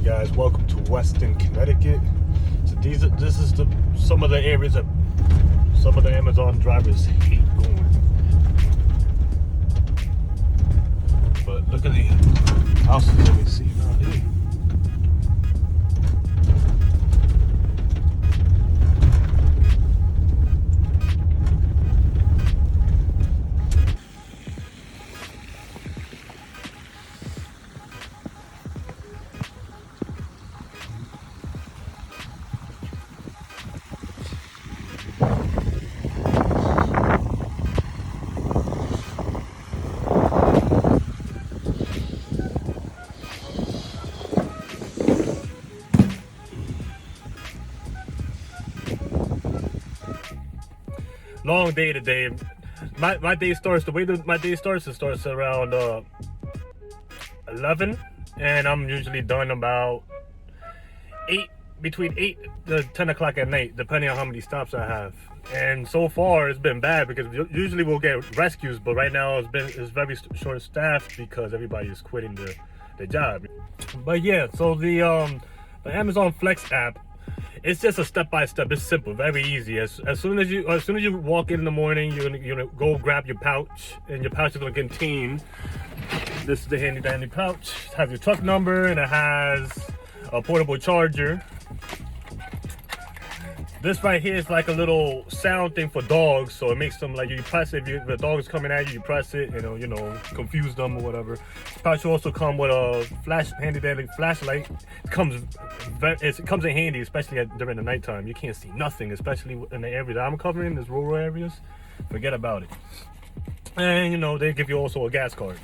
guys, welcome to Weston, Connecticut. So this is some of the areas that some of the Amazon drivers hate going. But look at the houses that we see around here. Long day today. My day starts, the way that my day starts, it starts around 11, and I'm usually done about 8, between 8 to 10 o'clock at night, depending on how many stops I have. And so far it's been bad because usually we'll get rescues, but right now it's very short staffed because everybody is quitting the job. But yeah, so the Amazon Flex app, it's just a step-by-step. It's simple, very easy. As soon as you walk in the morning, you're gonna go grab your pouch, and your pouch is gonna contain, this is the handy dandy pouch. It has your truck number, and it has a portable charger. This right here is like a little sound thing for dogs, so it makes them, like, you press it, if the dog is coming at you, you press it, you know, confuse them or whatever. This pouch will also come with a handy dandy flashlight. It comes in handy, especially during the nighttime. You can't see nothing, especially in the area that I'm covering, these rural areas. Forget about it. And, you know, they give you also a gas card.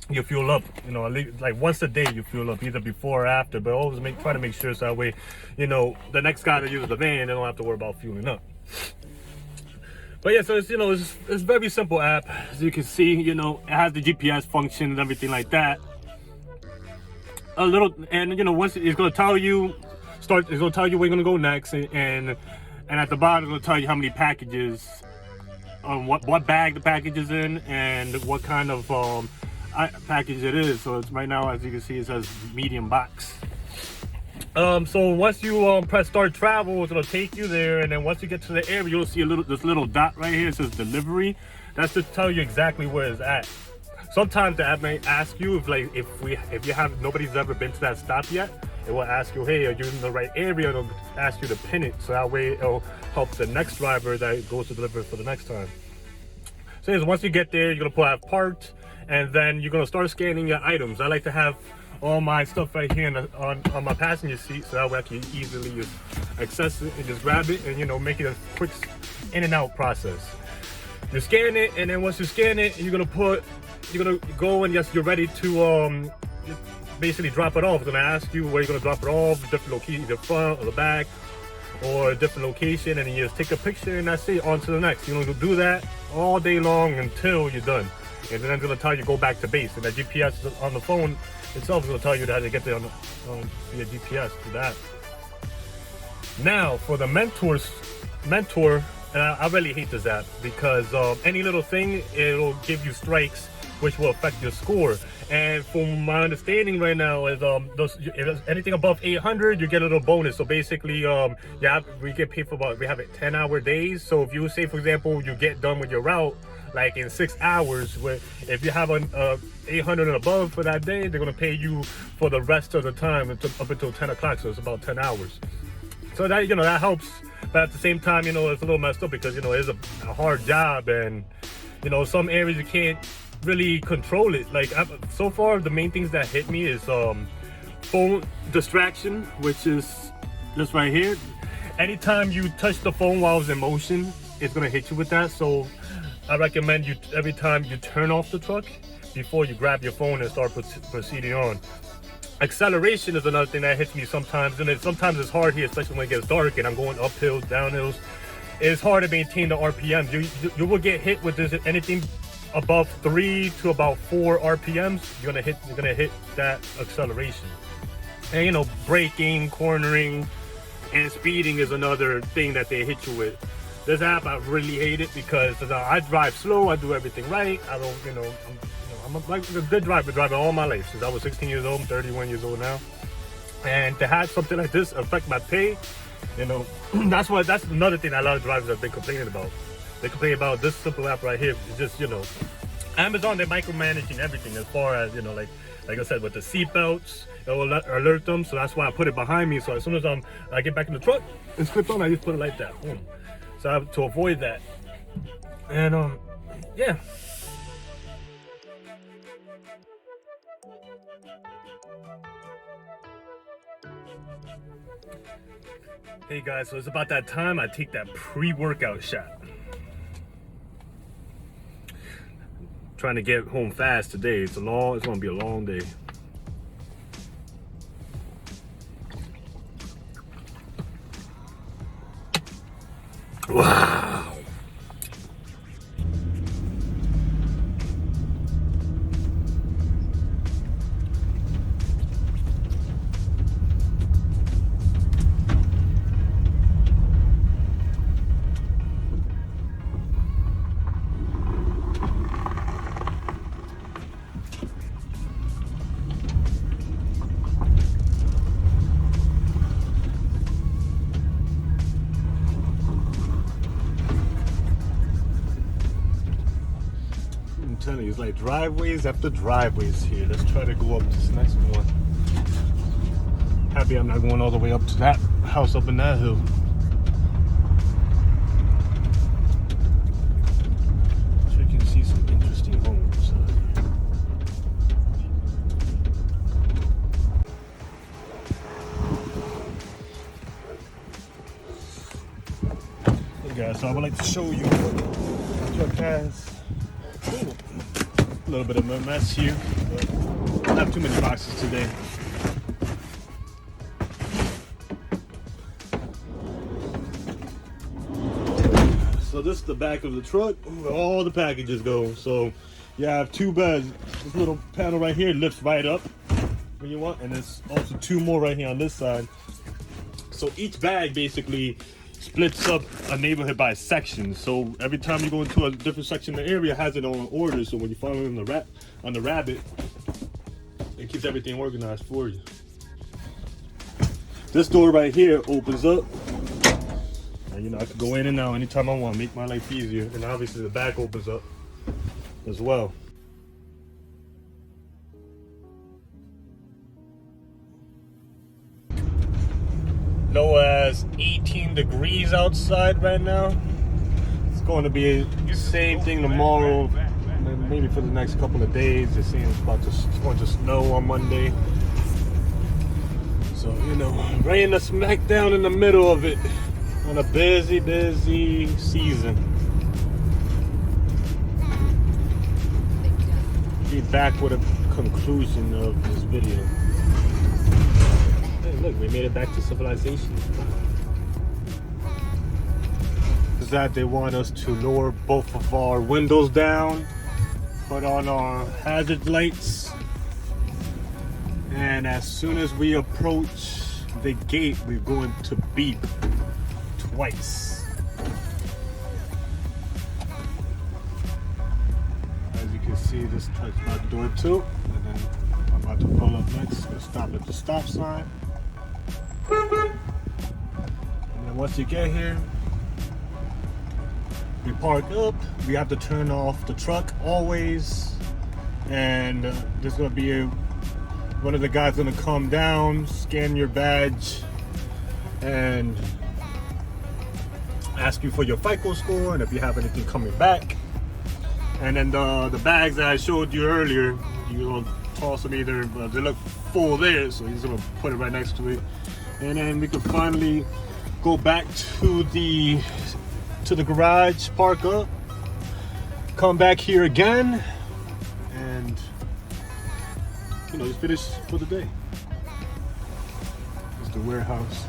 You fuel up, you know, like once a day you fuel up, either before or after, but always try to make sure so that way, you know, the next guy that uses the van, they don't have to worry about fueling up. But yeah, so it's, you know, it's very simple app. As you can see, you know, it has the GPS function and everything like that. A little, and you know, once it's gonna tell you it's gonna tell you where you're gonna go next, and at the bottom it's gonna tell you how many packages, what bag the package is in, and what kind of package it is. So it's right now, as you can see, it says medium box. So once you press start travel, it's gonna take you there, and then once you get to the area, you'll see this little dot right here. It says delivery. That's to tell you exactly where it's at. Sometimes the app may ask you if nobody's ever been to that stop yet. It will ask you, hey, are you in the right area? It'll ask you to pin it, so that way it'll help the next driver that goes to deliver for the next time. So once you get there, you're gonna have parked, and then you're gonna start scanning your items. I like to have all my stuff right here on my passenger seat, so that way I can easily just access it and just grab it, and, you know, make it a quick in and out process. You scan it, and then once you scan it, you're gonna go, and yes, you're ready to basically drop it off. It's gonna ask you where you're gonna drop it off, different location, the front or the back, or a different location, and then you just take a picture, and that's it. On to the next. You're gonna do that all day long until you're done. And then it's going to tell you go back to base. And that GPS on the phone itself is going to tell you how to get there on via GPS to that. Now, for the mentor, and I really hate this app because any little thing, it'll give you strikes, which will affect your score. And from my understanding right now is anything above 800, you get a little bonus. So basically, we get paid for we have 10-hour days. So if you say, for example, you get done with your route like in 6 hours, if you have an 800 and above for that day, they're gonna pay you for the rest of the time up until 10 o'clock. So it's about 10 hours. So that, you know, that helps. But at the same time, you know, it's a little messed up because, you know, it's a hard job, and, you know, some areas you can't really control it. Like, so far the main things that hit me is phone distraction, which is this right here. Anytime you touch the phone while it's in motion, it's gonna hit you with that. So I recommend you, every time you turn off the truck, before you grab your phone and start proceeding on. Acceleration is another thing that hits me sometimes, and sometimes it's hard here, especially when it gets dark and I'm going uphills, downhills. It's hard to maintain the RPMs. You will get hit with this, anything above 3 to about 4 RPMs. You're gonna hit that acceleration. And, you know, braking, cornering, and speeding is another thing that they hit you with. This app, I really hate it because I drive slow, I do everything right. I don't, you know, I'm like a good driver, driving all my life since I was 16 years old. I'm 31 years old now. And to have something like this affect my pay, you know, that's another thing that a lot of drivers have been complaining about. They complain about this simple app right here. It's just, you know, Amazon, they're micromanaging everything as far as, you know, like I said, with the seat belts, it will alert them. So that's why I put it behind me. So as soon as I get back in the truck, it's clipped on, I just put it like that. Boom. So I have to avoid that. And yeah. Hey guys, so it's about that time I take that pre-workout shot. Trying to get home fast today. It's gonna be a long day. Wow. I'm telling you, it's like driveways after driveways here. Let's try to go up this next one. Happy I'm not going all the way up to that house up in that hill. So you can see some interesting homes here. Hey guys, so I would like to show you what the truck has. A little bit of a mess here, but I don't have too many boxes today. So this is the back of the truck where all the packages go. So you have two bags. This little panel right here lifts right up when you want, and there's also two more right here on this side. So each bag basically splits up a neighborhood by section. So every time you go into a different section of the area, it has it on order. So when you follow on the rabbit, it keeps everything organized for you. This door right here opens up, and you know I can go in and out anytime I want, make my life easier. And obviously the back opens up as well. Low as 18 degrees outside right now. It's going to be the same thing tomorrow, maybe for the next couple of days. They're saying it's going to snow on Monday. So, you know, rain us smack down in the middle of it on a busy season. Be back with a conclusion of this video. Hey, look, we made it back to civilization. Is that they want us to lower both of our windows down, put on our hazard lights, and as soon as we approach the gate, we're going to beep twice. As you can see, this truck's about to do it too. And then I'm about to pull up next. We'll stop at the stop sign. And then once you get here, we park up. We have to turn off the truck always. And there's going to be one of the guys going to come down, scan your badge, and ask you for your FICO score and if you have anything coming back. And then the bags that I showed you earlier, you'll toss them either, they look full there, so he's gonna put it right next to it. And then we can finally go back to the garage, park up, come back here again, and you know, just finish for the day. It's the warehouse.